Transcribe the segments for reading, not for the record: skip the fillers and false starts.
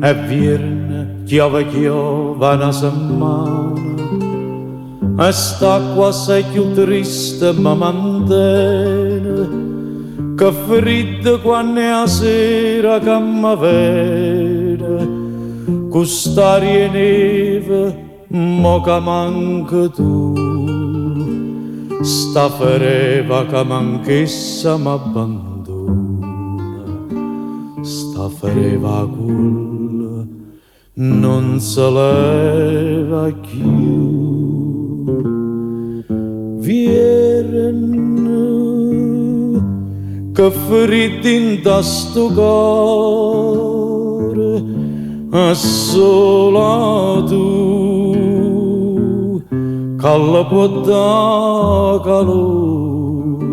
E viene, chiova una settimana, e sta qua sei più triste ma mantene, che freddo quando è la sera che mi vede, cust'aria neve, mo che manca tu, sta fereva che manchessa m'abbandona, sta fereva quella non se leva più. Viene che ferito in sto cuore è solo tu che la può dare calore.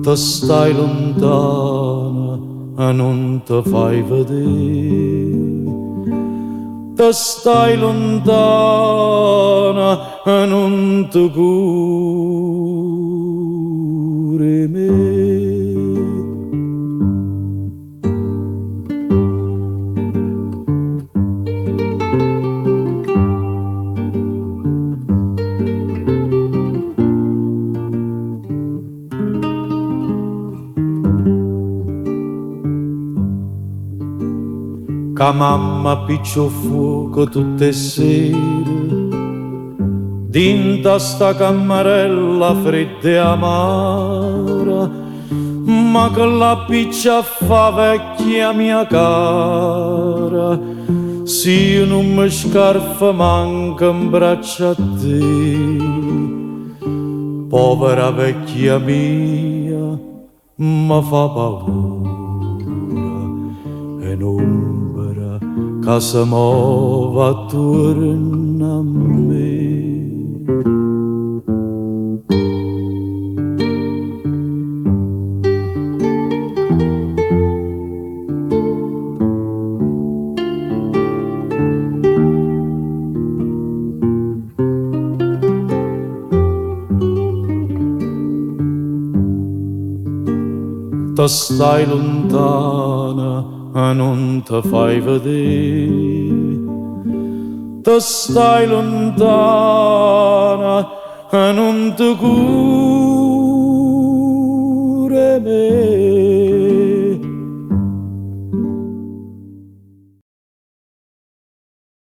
Te stai lontana e non te fai vedere, te stai lontana e non ti curi me. Che mamma piccio fuoco tutte le sere, dinta sta camarella fredda e amara, ma che la piccia fa vecchia mia cara, se io non mi scarfa manca in braccia a te, povera vecchia mia, mi fa paura e non che si muova attorno a me. Te stai lontana e non te fai vedere, te stai lontana e non te cura me.